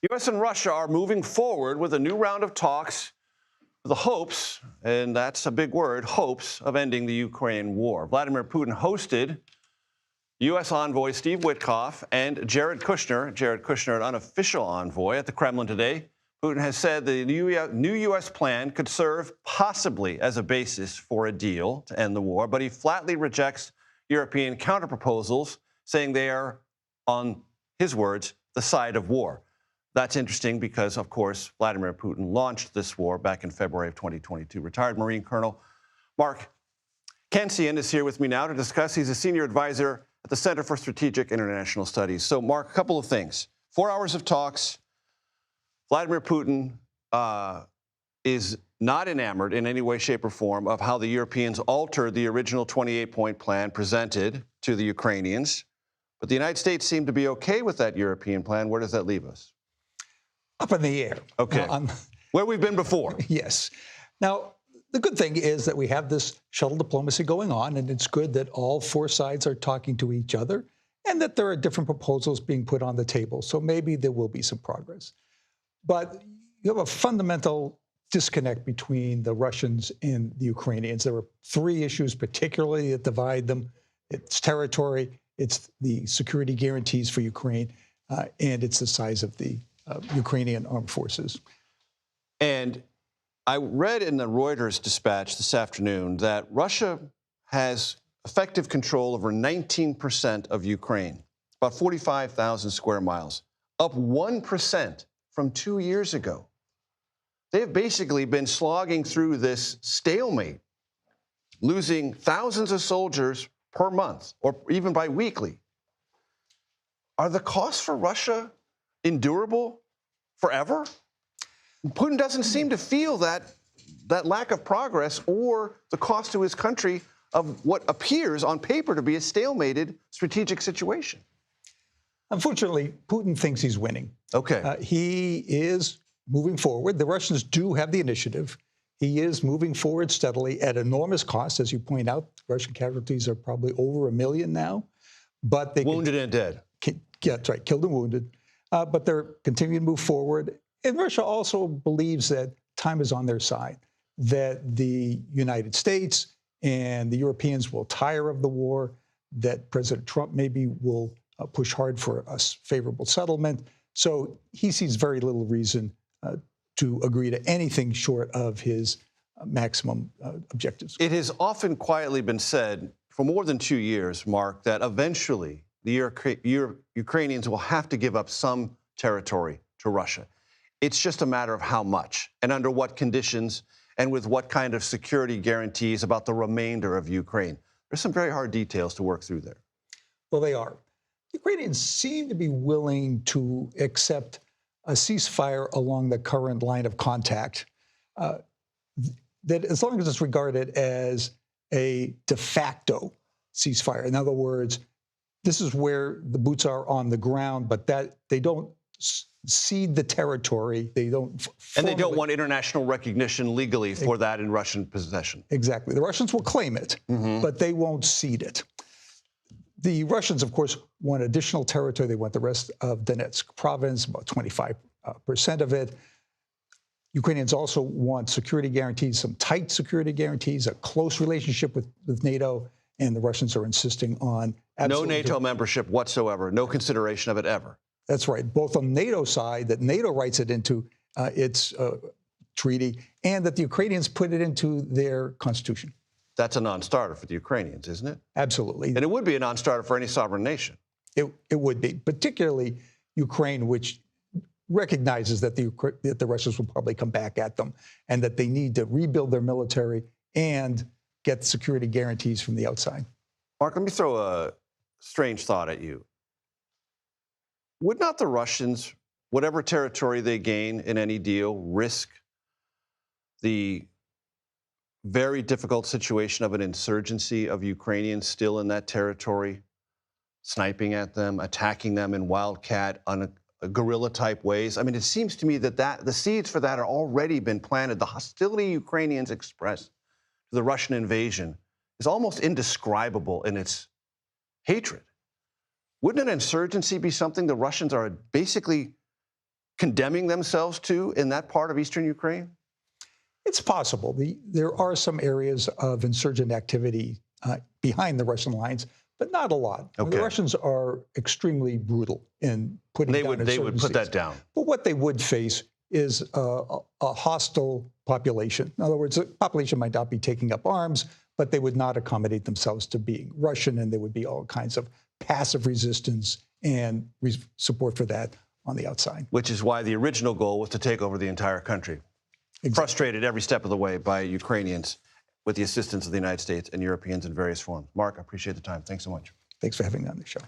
U.S. and Russia are moving forward with a new round of talks with the hopes, and that's a big word, hopes of ending the Ukraine war. Vladimir Putin hosted U.S. envoy Steve Witkoff and Jared Kushner, an unofficial envoy at the Kremlin today. Putin has said the new U.S. plan could serve possibly as a basis for a deal to end the war, but he flatly rejects European counterproposals, saying they are, on his words, the side of war. That's interesting because, of course, Vladimir Putin launched this war back in February of 2022. Retired Marine Colonel Mark Cancian is here with me now to discuss. He's a senior advisor at the Center for Strategic International Studies. So, Mark, a couple of things. 4 hours of talks. Vladimir Putin is not enamored in any way, shape, or form of how the Europeans altered the original 28-point plan presented to the Ukrainians. But the United States seemed to be okay with that European plan. Where does that leave us? Up in the air. Okay. Where we've been before. Yes. Now, the good thing is that we have this shuttle diplomacy going on, and it's good that all 4 sides are talking to each other and that there are different proposals being put on the table. So maybe there will be some progress. But you have a fundamental disconnect between the Russians and the Ukrainians. There are 3 issues particularly that divide them. It's territory, it's the security guarantees for Ukraine, and it's the size of the Ukrainian armed forces. And I read in the Reuters dispatch this afternoon that Russia has effective control over 19% of Ukraine, about 45,000 square miles, up 1% from 2 years ago. They have basically been slogging through this stalemate, losing thousands of soldiers per month or even biweekly. Are the costs for Russia endurable forever? Putin doesn't seem to feel that lack of progress or the cost to his country of what appears on paper to be a stalemated strategic situation. Unfortunately, Putin thinks he's winning. Okay. He is moving forward. The Russians do have the initiative. He is moving forward steadily at enormous cost. As you point out, Russian casualties are probably over 1 million now. But they wounded and dead. Yeah, that's right, killed and wounded. But they're continuing to move forward. And Russia also believes that time is on their side, that the United States and the Europeans will tire of the war, that President Trump maybe will push hard for a favorable settlement. So he sees very little reason to agree to anything short of his maximum objectives. It has often quietly been said for more than 2 years, Mark, that eventually the Ukrainians will have to give up some territory to Russia. It's just a matter of how much and under what conditions and with what kind of security guarantees about the remainder of Ukraine. There's some very hard details to work through there. Well, they are. The Ukrainians seem to be willing to accept a ceasefire along the current line of contact, that as long as it's regarded as a de facto ceasefire. In other words, this is where the boots are on the ground, but that they don't cede the territory. They don't. And they don't want international recognition legally for that in Russian possession. Exactly. The Russians will claim it, but they won't cede it. The Russians, of course, want additional territory. They want the rest of Donetsk province, about 25% of it. Ukrainians also want security guarantees, some tight security guarantees, a close relationship with NATO, and the Russians are insisting on no NATO membership whatsoever, no consideration of it ever. That's right, both on NATO's side, that NATO writes it into its treaty, and that the Ukrainians put it into their constitution. That's a non-starter for the Ukrainians, isn't it? Absolutely. And it would be a non-starter for any sovereign nation. It would be, particularly Ukraine, which recognizes that the Russians will probably come back at them and that they need to rebuild their military and get security guarantees from the outside. Mark, let me throw a strange thought at you. Would not the Russians, whatever territory they gain in any deal, risk the very difficult situation of an insurgency of Ukrainians still in that territory, sniping at them, attacking them in wildcat, guerrilla-type ways? I mean, it seems to me that the seeds for that are already been planted. The hostility Ukrainians express to the Russian invasion is almost indescribable in its hatred. Wouldn't an insurgency be something the Russians are basically condemning themselves to in that part of eastern Ukraine? It's possible. There are some areas of insurgent activity behind the Russian lines, but not a lot. Okay. The Russians are extremely brutal in putting down insurgencies. They would put that down. But what they would face is a hostile population. In other words, the population might not be taking up arms, but they would not accommodate themselves to being Russian, and there would be all kinds of passive resistance and support for that on the outside. Which is why the original goal was to take over the entire country. Exactly. Frustrated every step of the way by Ukrainians with the assistance of the United States and Europeans in various forms. Mark, I appreciate the time. Thanks so much. Thanks for having me on the show.